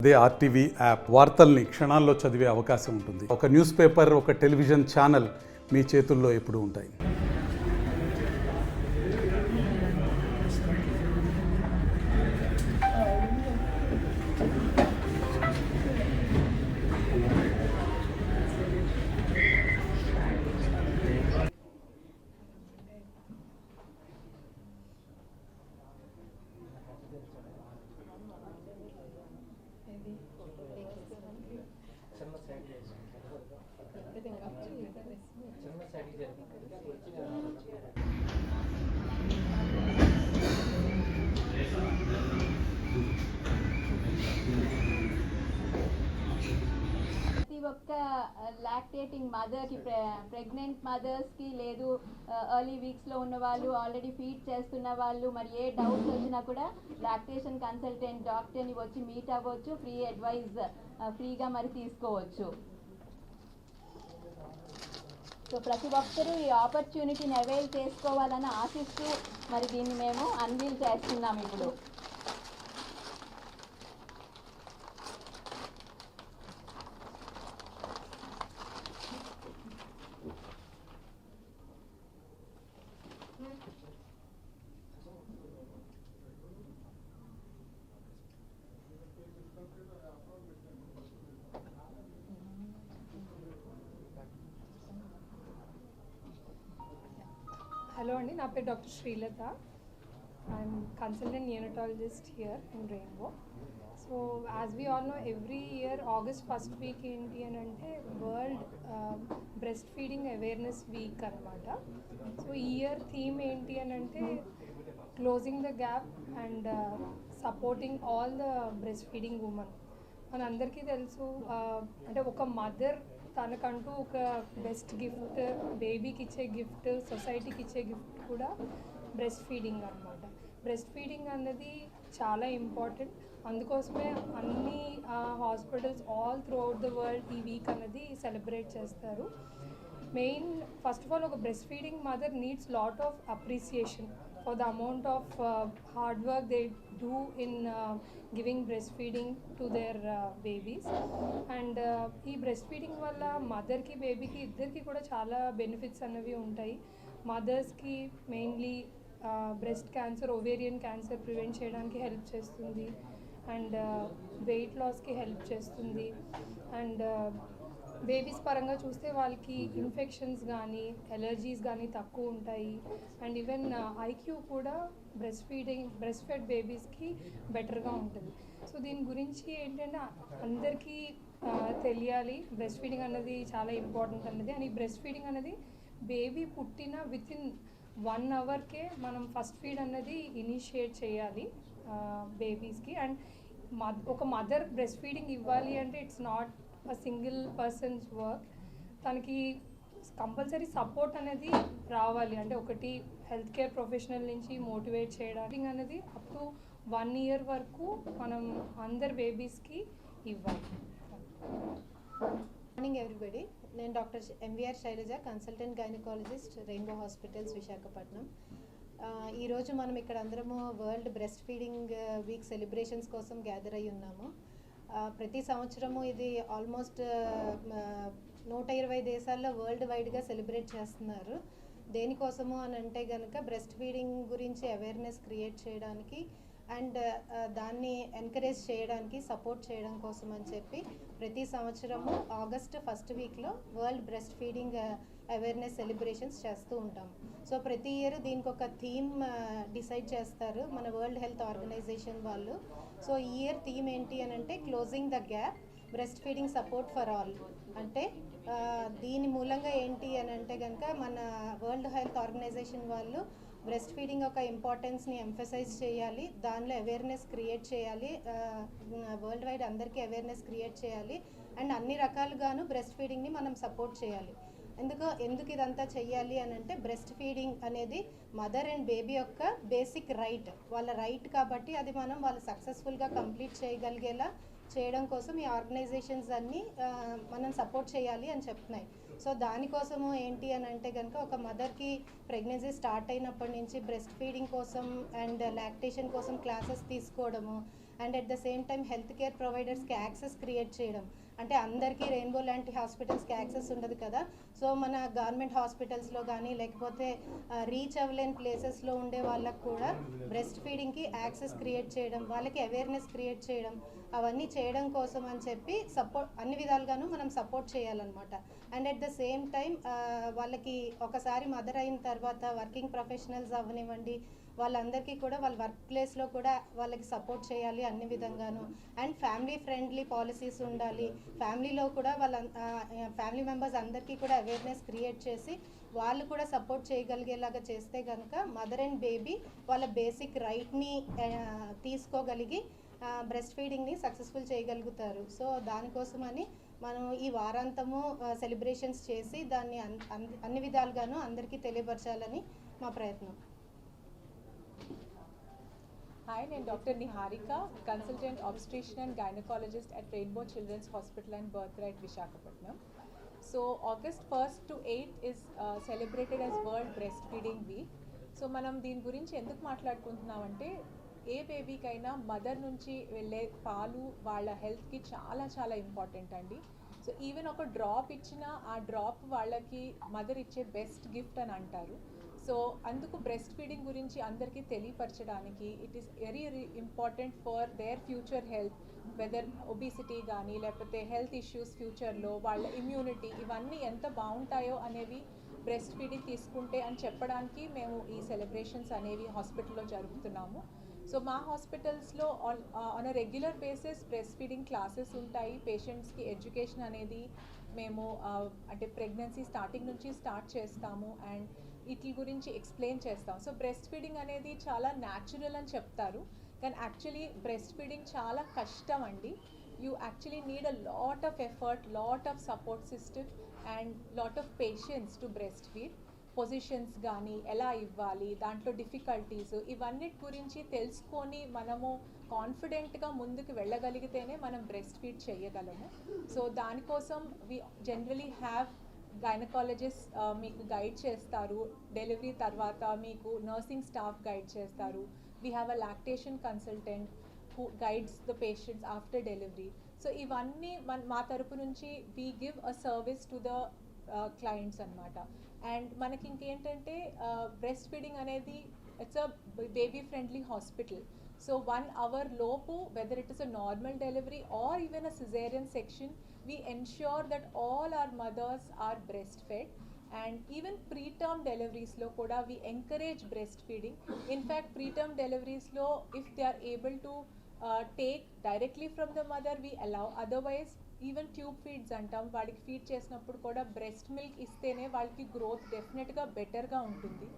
అదే RTV app వార్తల్ని క్షణాల్లో చదివే అవకాశం ఉంటుంది. ఒక న్యూస్ పేపర్, ఒక టెలివిజన్ ఛానల్ మీ చేతుల్లో ఎప్పుడూ ఉంటాయి. ప్రతి ఒక్క లాక్టేటింగ్ మదర్కి, ప్రెగ్నెంట్ మదర్స్కి లేదు ఎర్లీ వీక్స్లో ఉన్న వాళ్ళు, ఆల్రెడీ ఫీడ్ చేస్తున్న వాళ్ళు, మరి ఏ డౌట్స్ వచ్చినా కూడా లాక్టేషన్ కన్సల్టెంట్ డాక్టర్ని వచ్చి మీట్ అవ్వచ్చు, ఫ్రీ అడ్వైజ్ ఫ్రీగా మరి తీసుకోవచ్చు. సో ప్రతి ఒక్కరూ ఈ ఆపర్చునిటీని అవైల్ చేసుకోవాలని ఆశిస్తూ మరి దీన్ని మేము అన్వీల్ చేస్తున్నాం ఇప్పుడు. Hello Andy, na peru Dr. Srilata. I'm consultant neonatologist here in Rainbow. So as we all know, every year August first week enti anante World Breastfeeding Awareness Week anamata. So year theme enti anante closing the gap and supporting all the breastfeeding women. మన అందరికీ తెలుసు అంటే ఒక mother తనకంటూ ఒక best gift, బేబీకి ఇచ్చే gift, సొసైటీకి ఇచ్చే గిఫ్ట్ కూడా బ్రెస్ట్ ఫీడింగ్ అనమాట. బ్రెస్ట్ ఫీడింగ్ అన్నది చాలా ఇంపార్టెంట్. అందుకోసమే అన్ని hospitals all through out the world ఈ వీక్ అన్నది సెలబ్రేట్ చేస్తారు. మెయిన్ ఫస్ట్ ఆఫ్ ఆల్ ఒక breast feeding mother needs lot of appreciation for the amount of hard work they do in giving breastfeeding to their babies. And ఈ breastfeeding వల్ల మదర్కి బేబీకి ఇద్దరికి కూడా చాలా బెనిఫిట్స్ అనేవి ఉంటాయి. మదర్స్కి mainly breast cancer, ovarian cancer prevent చేయడానికి హెల్ప్ చేస్తుంది, అండ్ వెయిట్ లాస్కి హెల్ప్ చేస్తుంది. అండ్ బేబీస్ పరంగా చూస్తే వాళ్ళకి ఇన్ఫెక్షన్స్ కానీ ఎలర్జీస్ కానీ తక్కువ ఉంటాయి. అండ్ ఈవెన్ ఐక్యూ కూడా బ్రెస్ట్ ఫెడ్ బేబీస్కి బెటర్గా ఉంటుంది. సో దీని గురించి ఏంటంటే అందరికీ తెలియాలి, బ్రెస్ట్ ఫీడింగ్ అన్నది చాలా ఇంపార్టెంట్ అన్నది. అండ్ ఈ బ్రెస్ట్ ఫీడింగ్ అనేది బేబీ పుట్టిన వితిన్ 1 అవర్కే మనం ఫస్ట్ ఫీడ్ అన్నది ఇనిషియేట్ చేయాలి బేబీస్కి. అండ్ ఒక మదర్ బ్రెస్ట్ ఫీడింగ్ ఇవ్వాలి అంటే it's not a single person's work. తనకి కంపల్సరీ సపోర్ట్ అనేది రావాలి. అంటే ఒకటి హెల్త్ కేర్ ప్రొఫెషనల్ నుంచి మోటివేట్ చేయడానికి అనేది అప్ టు 1 year వరకు మనం అందరు బేబీస్కి ఇవ్వాలి. మార్నింగ్ ఎవ్రీబడి, నేను doctor M V R Shailaja, consultant gynaecologist, Rainbow Hospitals, Visakhapatnam. ఈరోజు మనం ఇక్కడ అందరము world breast feeding week celebrations కోసం గ్యాదర్ అయ్యి ఉన్నాము. ప్రతి సంవత్సరము ఇది ఆల్మోస్ట్ 120 దేశాల్లో వరల్డ్ వైడ్గా సెలబ్రేట్ చేస్తున్నారు. దేనికోసము అని అంటే కనుక బ్రెస్ట్ ఫీడింగ్ గురించి అవేర్నెస్ క్రియేట్ చేయడానికి అండ్ దాన్ని ఎంకరేజ్ చేయడానికి, సపోర్ట్ చేయడం కోసం అని చెప్పి ప్రతి సంవత్సరము ఆగస్ట్ ఫస్ట్ వీక్లో world breast feeding awareness celebrations చేస్తూ ఉంటాం. సో ప్రతి ఇయర్ దీనికి ఒక థీమ్ డిసైడ్ చేస్తారు మన వరల్డ్ హెల్త్ ఆర్గనైజేషన్ వాళ్ళు. సో ఈ ఇయర్ థీమ్ ఏంటి అని అంటే closing the gap, breast feeding support for all. అంటే దీని మూలంగా ఏంటి అని అంటే కనుక మన వరల్డ్ హెల్త్ ఆర్గనైజేషన్ వాళ్ళు బ్రెస్ట్ ఫీడింగ్ యొక్క ఇంపార్టెన్స్ని ఎంఫసైజ్ చేయాలి, దానిలో అవేర్నెస్ క్రియేట్ చేయాలి, వరల్డ్ వైడ్ అందరికీ అవేర్నెస్ క్రియేట్ చేయాలి. అండ్ అన్ని రకాలుగాను బ్రెస్ట్ ఫీడింగ్ని మనం సపోర్ట్ చేయాలి. ఎందుకు ఇదంతా చెయ్యాలి అని అంటే బ్రెస్ట్ ఫీడింగ్ అనేది మదర్ అండ్ బేబీ యొక్క బేసిక్ రైట్, వాళ్ళ రైట్ కాబట్టి అది వాళ్ళు సక్సెస్ఫుల్గా కంప్లీట్ చేయగలిగేలా చేయడం కోసం ఈ ఆర్గనైజేషన్స్ అన్నీ మనం సపోర్ట్ చేయాలి అని చెప్తున్నాయి. సో దానికోసము ఏంటి అని అంటే కనుక ఒక మదర్కి ప్రెగ్నెన్సీ స్టార్ట్ అయినప్పటి నుంచి బ్రెస్ట్ ఫీడింగ్ కోసం అండ్ లాక్టేషన్ కోసం క్లాసెస్ తీసుకోవడము, and at the same time health care ప్రొవైడర్స్కి యాక్సెస్ క్రియేట్ చేయడం. అంటే అందరికీ రెయిన్బో లాంటి హాస్పిటల్స్కి యాక్సెస్ ఉండదు కదా. సో మన గవర్నమెంట్ హాస్పిటల్స్లో కానీ లేకపోతే రీచ్ అవ్వలేని ప్లేసెస్లో ఉండే వాళ్ళకు కూడా బ్రెస్ట్ ఫీడింగ్కి యాక్సెస్ క్రియేట్ చేయడం, వాళ్ళకి అవేర్నెస్ క్రియేట్ చేయడం, అవన్నీ చేయడం కోసం అని చెప్పి అన్ని విధాలుగాను మనం సపోర్ట్ చేయాలన్నమాట. And at the same time వాళ్ళకి ఒకసారి మదర్ అయిన తర్వాత వర్కింగ్ ప్రొఫెషనల్స్ అవ్వనివ్వండి, వాళ్ళందరికీ కూడా వాళ్ళ వర్క్ ప్లేస్లో కూడా వాళ్ళకి సపోర్ట్ చేయాలి అన్ని విధంగాను. అండ్ ఫ్యామిలీ ఫ్రెండ్లీ పాలసీస్ ఉండాలి. ఫ్యామిలీలో కూడా ఫ్యామిలీ మెంబర్స్ అందరికీ కూడా అవేర్నెస్ క్రియేట్ చేసి వాళ్ళు కూడా సపోర్ట్ చేయగలిగేలాగా చేస్తే కనుక మదర్ అండ్ బేబీ వాళ్ళ బేసిక్ రైట్ని తీసుకోగలిగి బ్రెస్ట్ ఫీడింగ్ని సక్సెస్ఫుల్ చేయగలుగుతారు. సో దానికోసమని మనం ఈ వారాంతము సెలబ్రేషన్స్ చేసి దాన్ని అన్ని విధాలుగాను అందరికీ తెలియపరచాలని మా ప్రయత్నం. Hi, నేను doctor Niharika, consultant obstetrician and gynaecologist at Rainbow Children's Hospital and Birth Right Visakhapatnam. So August 1st to 8th is celebrated as World Breastfeeding Week. So మనం దీని గురించి ఎందుకు మాట్లాడుకుంటున్నామంటే ఏ బేబీకైనా మదర్ నుంచి వెళ్ళే పాలు వాళ్ళ హెల్త్కి చాలా చాలా ఇంపార్టెంట్ అండి. సో ఈవెన్ ఒక డ్రాప్ ఇచ్చినా ఆ డ్రాప్ వాళ్ళకి మదర్ ఇచ్చే బెస్ట్ గిఫ్ట్ అని అంటారు. సో అందుకు బ్రెస్ట్ ఫీడింగ్ గురించి అందరికీ తెలియపరచడానికి it is very important for their future health, whether obesity కానీ లేకపోతే హెల్త్ ఇష్యూస్ ఫ్యూచర్లో వాళ్ళ ఇమ్యూనిటీ ఇవన్నీ ఎంత బాగుంటాయో అనేవి బ్రెస్ట్ ఫీడింగ్ తీసుకుంటే అని చెప్పడానికి మేము ఈ సెలబ్రేషన్స్ అనేవి హాస్పిటల్లో జరుపుతున్నాము. సో మా హాస్పిటల్స్లో on a regular basis breast feeding classes ఉంటాయి. పేషెంట్స్కి ఎడ్యుకేషన్ అనేది మేము అంటే ప్రెగ్నెన్సీ స్టార్టింగ్ నుంచి స్టార్ట్ చేస్తాము అండ్ వీటి గురించి ఎక్స్ప్లెయిన్ చేస్తాం. సో బ్రెస్ట్ ఫీడింగ్ అనేది చాలా న్యాచురల్ అని చెప్తారు, కానీ యాక్చువల్లీ బ్రెస్ట్ ఫీడింగ్ చాలా కష్టం అండి. You actually need a lot of effort, lot of support system and lot of patience to breast feed. Positions కానీ ఎలా ఇవ్వాలి, దాంట్లో డిఫికల్టీస్ ఇవన్నిటి గురించి తెలుసుకొని మనము కాన్ఫిడెంట్గా ముందుకు వెళ్ళగలిగితేనే మనం బ్రెస్ట్ ఫీడ్ చేయగలము. సో దానికోసం వి జనరలీ హ్యావ్ గైనకాలజిస్ట్ మీకు గైడ్ చేస్తారు. డెలివరీ తర్వాత మీకు నర్సింగ్ స్టాఫ్ గైడ్ చేస్తారు. We have a lactation consultant who guides the patients after delivery. So ఇవన్నీ మా తరపు నుంచి we give a service to the clients అనమాట. అండ్ మనకి ఇంకేంటంటే బ్రెస్ట్ ఫీడింగ్ అనేది it's a baby friendly hospital. So 1 hour లోపు whether it is a normal delivery or even a caesarean section, we ensure that all our mothers are breastfed. And even preterm deliveries lo kuda we encourage breastfeeding. In fact preterm deliveries lo if they are able to take directly from the mother we allow, otherwise even tube feeds antam vaadiki feed chesinappudu kuda breast milk istene valki growth definitely ga better ga untundi.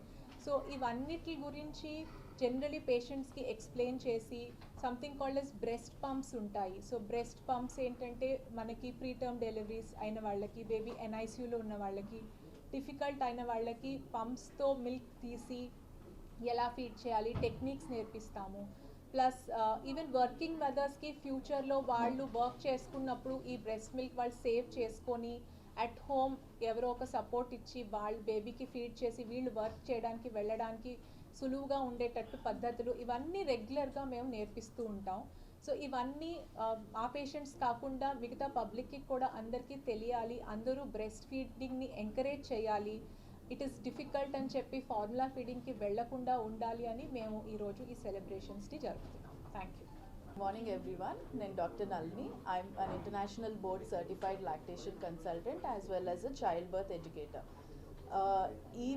So ఇవన్నిటి గురించి generally పేషెంట్స్కి explain చేసి something called as breast pumps ఉంటాయి. So breast pumps ఏంటంటే మనకి preterm deliveries అయిన వాళ్ళకి, baby ఎన్ఐసియూలో ఉన్న వాళ్ళకి, డిఫికల్ట్ అయిన వాళ్ళకి పంప్స్తో మిల్క్ తీసి ఎలా ఫీడ్ చేయాలి టెక్నిక్స్ నేర్పిస్తాము. ప్లస్ ఈవెన్ వర్కింగ్ మదర్స్కి ఫ్యూచర్లో వాళ్ళు వర్క్ చేసుకున్నప్పుడు ఈ బ్రెస్ట్ మిల్క్ వాళ్ళు సేవ్ చేసుకొని అట్ హోమ్ ఎవరో ఒక సపోర్ట్ ఇచ్చి వాళ్ళు బేబీకి ఫీడ్ చేసి వీళ్ళు వర్క్ చేయడానికి వెళ్ళడానికి సులువుగా ఉండేటట్టు పద్ధతులు ఇవన్నీ రెగ్యులర్గా మేము నేర్పిస్తూ ఉంటాం. సో ఇవన్నీ ఆ పేషెంట్స్ కాకుండా మిగతా పబ్లిక్కి కూడా అందరికీ తెలియాలి, అందరూ బ్రెస్ట్ ఫీడింగ్ని ఎంకరేజ్ చేయాలి. ఇట్ ఈస్ డిఫికల్ట్ అని చెప్పి ఫార్ములా ఫీడింగ్కి వెళ్లకుండా ఉండాలి అని మేము ఈరోజు ఈ సెలబ్రేషన్స్ని జరుపుతున్నాం. Thank you. Morning everyone, నేను Dr. Nalini. I'm an international board certified lactation consultant as well as a childbirth educator. ఈ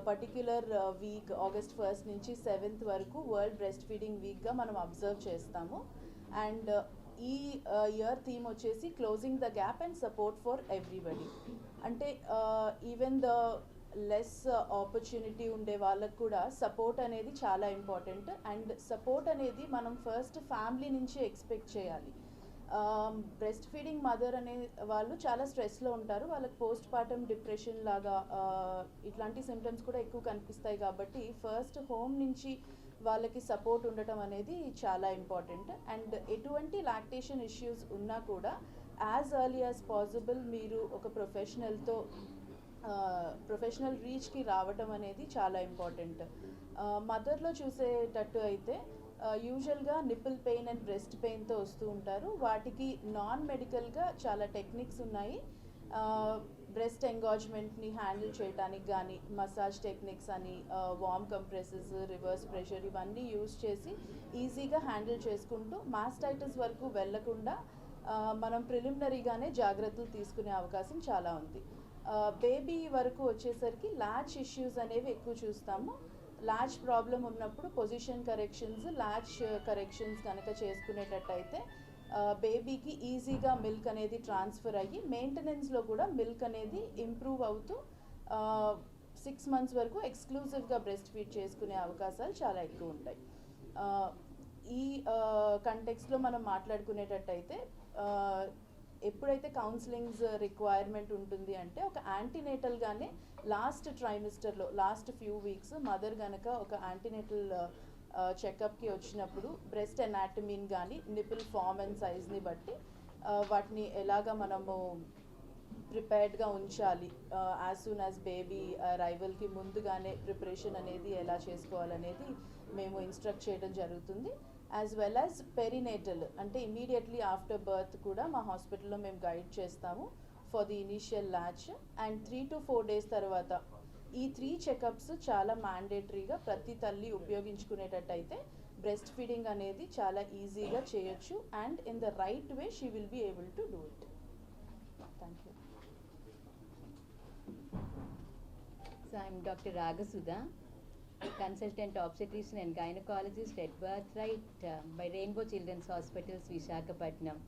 పర్టిక్యులర్ వీక్ ఆగస్ట్ 1st నుంచి 7th వరకు వరల్డ్ బ్రెస్ట్ ఫీడింగ్ వీక్గా మనం అబ్జర్వ్ చేస్తాము. అండ్ ఈ ఇయర్ థీమ్ వచ్చేసి closing the gap and support for everybody. అంటే even the less opportunity ఉండే వాళ్ళకు కూడా సపోర్ట్ అనేది చాలా ఇంపార్టెంట్. అండ్ సపోర్ట్ అనేది మనం ఫస్ట్ ఫ్యామిలీ నుంచి ఎక్స్పెక్ట్ చేయాలి. బ్రెస్ట్ ఫీడింగ్ మదర్ అనే వాళ్ళు చాలా స్ట్రెస్లో ఉంటారు, వాళ్ళకి పోస్ట్ పార్టమ్ డిప్రెషన్ లాగా ఇట్లాంటి సిమ్టమ్స్ కూడా ఎక్కువ కనిపిస్తాయి. కాబట్టి ఫస్ట్ హోమ్ నుంచి వాళ్ళకి సపోర్ట్ ఉండటం అనేది చాలా ఇంపార్టెంట్. అండ్ ఎటువంటి లాక్టేషన్ ఇష్యూస్ ఉన్నా కూడా యాజ్ ఎర్లీ యాజ్ పాసిబుల్ మీరు ఒక ప్రొఫెషనల్ రీచ్కి రావటం అనేది చాలా ఇంపార్టెంట్. మదర్లో చూసేటట్టు అయితే యూజువల్గా నిపుల్ పెయిన్ అండ్ బ్రెస్ట్ పెయిన్తో వస్తూ ఉంటారు. వాటికి నాన్ మెడికల్గా చాలా టెక్నిక్స్ ఉన్నాయి. బ్రెస్ట్ ఎంగాజ్మెంట్ని హ్యాండిల్ చేయడానికి కానీ మసాజ్ టెక్నిక్స్ అని, వార్మ్ కంప్రెసెస్, రివర్స్ ప్రెషర్ ఇవన్నీ యూజ్ చేసి ఈజీగా హ్యాండిల్ చేసుకుంటూ మాస్టైటిస్ వరకు వెళ్లకుండా మనం ప్రిలిమినరీగానే జాగ్రత్తలు తీసుకునే అవకాశం చాలా ఉంది. బేబీ వరకు వచ్చేసరికి లాచ్ ఇష్యూస్ అనేవి ఎక్కువ చూస్తాము. లాచ్ ప్రాబ్లం ఉన్నప్పుడు పొజిషన్ కరెక్షన్స్, లాచ్ కరెక్షన్స్ కనుక చేసుకునేటట్టయితే బేబీకి ఈజీగా మిల్క్ అనేది ట్రాన్స్ఫర్ అయ్యి మెయింటెనెన్స్లో కూడా మిల్క్ అనేది ఇంప్రూవ్ అవుతూ 6 months వరకు ఎక్స్క్లూజివ్గా బ్రెస్ట్ ఫీడ్ చేసుకునే అవకాశాలు చాలా ఎక్కువ ఉంటాయి. ఈ కంటెక్స్లో మనం మాట్లాడుకునేటట్టయితే ఎప్పుడైతే కౌన్సిలింగ్స్ రిక్వైర్మెంట్ ఉంటుంది అంటే ఒక యాంటీనేటల్గానే లాస్ట్ ట్రైమిస్టర్లో లాస్ట్ ఫ్యూ వీక్స్ మదర్ కనుక ఒక యాంటీనేటల్ చెకప్కి వచ్చినప్పుడు బ్రెస్ట్ ఎనాటమీని కానీ నిపుల్ ఫామ్ అండ్ సైజ్ని బట్టి వాటిని ఎలాగా మనము ప్రిపేర్డ్గా ఉంచాలి, యాజ్ సూన్ యాజ్ బేబీ అరైవల్కి ముందుగానే ప్రిపరేషన్ అనేది ఎలా చేసుకోవాలనేది మేము ఇన్స్ట్రక్ట్ చేయడం జరుగుతుంది. యాజ్ వెల్ యాజ్ పెరినేటల్ అంటే ఇమీడియట్లీ ఆఫ్టర్ బర్త్ కూడా మా హాస్పిటల్లో మేము గైడ్ చేస్తాము for the initial latch. And 3 to 4 days తర్వాత ఈ 3 చెకప్స్ చాలా మ్యాండేటరీగా ప్రతి తల్లి ఉపయోగించుకునేటట్టయితే బ్రెస్ట్ ఫీడింగ్ అనేది చాలా ఈజీగా చేయొచ్చు and in the right way she will be able to do it. Thank you. So I'm Dr. Ragasudha, consultant obstetrician and gynecologist at Birthright by Rainbow Children's Hospitals, Visakhapatnam.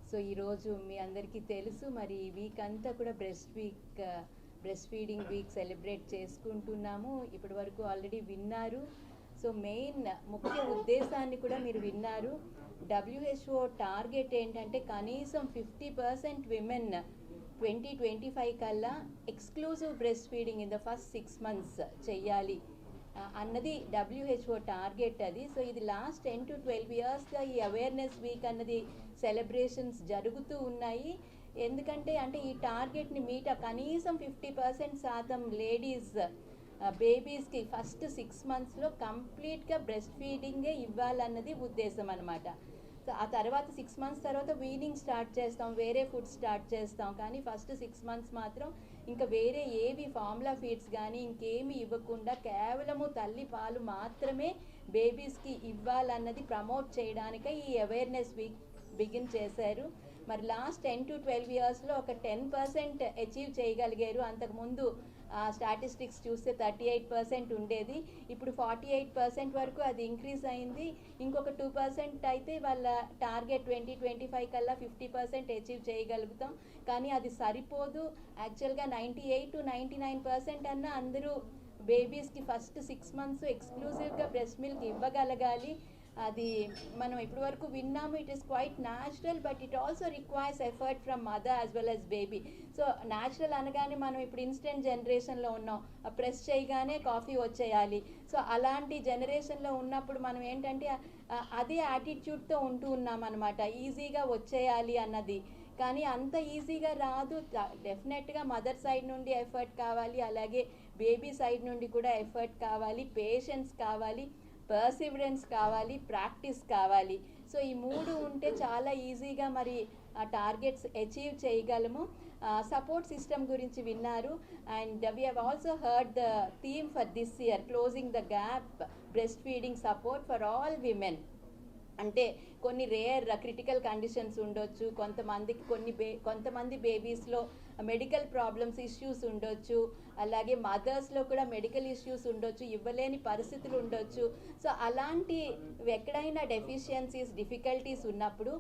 So ఈరోజు మీ అందరికీ తెలుసు మరి ఈ week అంతా కూడా breast feeding week celebrate చేసుకుంటున్నాము. ఇప్పటి వరకు ఆల్రెడీ విన్నారు. సో మెయిన్ ముఖ్య ఉద్దేశాన్ని కూడా మీరు విన్నారు. WHO టార్గెట్ ఏంటంటే కనీసం 50% విమెన్ 2025 కల్లా exclusive breast feeding in the first 6 months చెయ్యాలి అన్నది WHO టార్గెట్ అది. సో ఇది లాస్ట్ 10 to 12 yearsగా ఈ అవేర్నెస్ వీక్ అన్నది సెలబ్రేషన్స్ జరుగుతూ ఉన్నాయి. ఎందుకంటే అంటే ఈ టార్గెట్ని కనీసం 50% శాతం లేడీస్ బేబీస్కి ఫస్ట్ 6 monthsలో కంప్లీట్గా బ్రెస్ట్ ఫీడింగే ఇవ్వాలన్నది ఉద్దేశం అనమాట. సో ఆ తర్వాత 6 months తర్వాత వీనింగ్ స్టార్ట్ చేస్తాం, వేరే ఫుడ్ స్టార్ట్ చేస్తాం. కానీ ఫస్ట్ 6 months మాత్రం ఇంకా వేరే ఏవి ఫార్ములా ఫీడ్స్ కానీ ఇంకేమి ఇవ్వకుండా కేవలము తల్లి పాలు మాత్రమే బేబీస్కి ఇవ్వాలన్నది ప్రమోట్ చేయడానికే ఈ అవేర్నెస్ వీక్ బిగిన్ చేశారు. మరి లాస్ట్ 10 to 12 yearsలో ఒక 10% అచీవ్ చేయగలిగారు. అంతకుముందు స్టాటిస్టిక్స్ చూస్తే 38% ఉండేది, ఇప్పుడు 48% వరకు అది ఇంక్రీజ్ అయింది. ఇంకొక 2% అయితే వాళ్ళ టార్గెట్ 2025 కల్లా 50% అచీవ్ చేయగలుగుతాం. కానీ అది సరిపోదు. యాక్చువల్గా 98 to 99% అన్న అందరూ బేబీస్కి ఫస్ట్ 6 months ఎక్స్క్లూజివ్గా బ్రెస్ట్ మిల్క్ ఇవ్వగలగాలి. అది మనం ఇప్పటి వరకు విన్నాము. It is quite natural, but it also requires effort from mother as well as baby. So natural అనగానే మనం ఇప్పుడు ఇన్స్టెంట్ జనరేషన్లో ఉన్నాం, ప్రెస్ చేయగానే కాఫీ వచ్చేయాలి. సో అలాంటి జనరేషన్లో ఉన్నప్పుడు మనం ఏంటంటే అదే యాటిట్యూడ్తో ఉంటూ ఉన్నాం అనమాట, ఈజీగా వచ్చేయాలి అన్నది. కానీ అంత ఈజీగా రాదు. డెఫినెట్గా మదర్ సైడ్ నుండి ఎఫర్ట్ కావాలి, అలాగే బేబీ సైడ్ నుండి కూడా ఎఫర్ట్ కావాలి, పేషెన్స్ కావాలి, పర్సివరెన్స్ కావాలి, ప్రాక్టీస్ కావాలి. సో ఈ 3 ఉంటే చాలా ఈజీగా మరి ఆ టార్గెట్స్ అచీవ్ చేయగలము. సపోర్ట్ సిస్టమ్ గురించి విన్నారు. And we have also heard the theme for this year, closing the gap breast feeding support for all women. అంటే కొన్ని రేర్ క్రిటికల్ కండిషన్స్ ఉండొచ్చు, కొంతమంది బేబీస్లో మెడికల్ ప్రాబ్లమ్స్ ఇష్యూస్ ఉండొచ్చు, అలాగే మదర్స్లో కూడా మెడికల్ ఇష్యూస్ ఉండొచ్చు, ఇవ్వలేని పరిస్థితులు ఉండొచ్చు. సో అలాంటి ఎక్కడైనా డెఫిషియన్సీస్ డిఫికల్టీస్ ఉన్నప్పుడు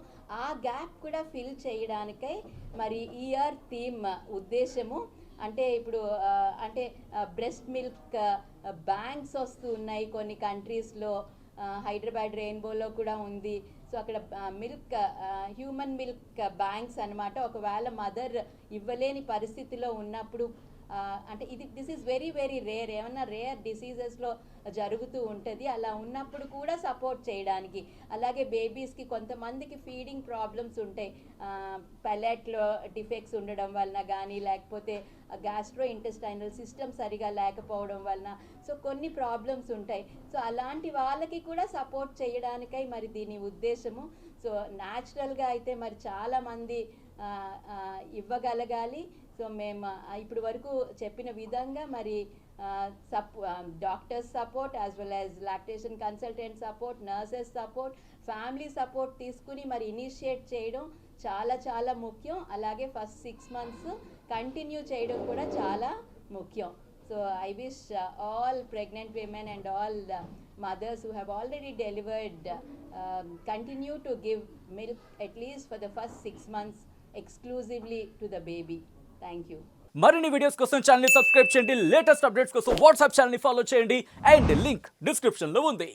ఆ గ్యాప్ కూడా ఫిల్ చేయడానికై మరి ఇయర్ థీమ్ ఉద్దేశము. అంటే ఇప్పుడు బ్రెస్ట్ మిల్క్ బ్యాంక్స్ వస్తూ ఉన్నాయి కొన్ని కంట్రీస్లో, హైదరాబాద్ రెయిన్బోలో కూడా ఉంది. సో అక్కడ హ్యూమన్ మిల్క్ బ్యాంక్స్ అనమాట. ఒకవేళ మదర్ ఇవ్వలేని పరిస్థితిలో ఉన్నప్పుడు అంటే this is very very rare, ఏమన్నా రేర్ డిసీజెస్లో జరుగుతూ ఉంటుంది. అలా ఉన్నప్పుడు కూడా సపోర్ట్ చేయడానికి, అలాగే బేబీస్కి కొంతమందికి ఫీడింగ్ ప్రాబ్లమ్స్ ఉంటాయి, పెలెట్లో డిఫెక్ట్స్ ఉండడం వలన కానీ, లేకపోతే గ్యాస్ట్రో ఇంటెస్టైనల్ సిస్టమ్ సరిగా లేకపోవడం వలన, సో కొన్ని ప్రాబ్లమ్స్ ఉంటాయి. సో అలాంటి వాళ్ళకి కూడా సపోర్ట్ చేయడానికై మరి దీని ఉద్దేశము. సో న్యాచురల్గా అయితే మరి చాలామంది ఇవ్వగలగాలి. సో మేము ఇప్పుడు వరకు చెప్పిన విధంగా మరి doctors support as well as lactation consultant support, nurses support, family support తీసుకుని మరి ఇనిషియేట్ చేయడం చాలా చాలా ముఖ్యం. అలాగే ఫస్ట్ 6 months కంటిన్యూ చేయడం కూడా చాలా ముఖ్యం. So I wish all pregnant women and all mothers who have already delivered continue to give milk at least for the first 6 months exclusively to the baby. Thank you. మరిన్ని videos కోసం channel ని subscribe చేయండి, latest updates కోసం WhatsApp channel ని follow చేయండి and link description లో ఉంది.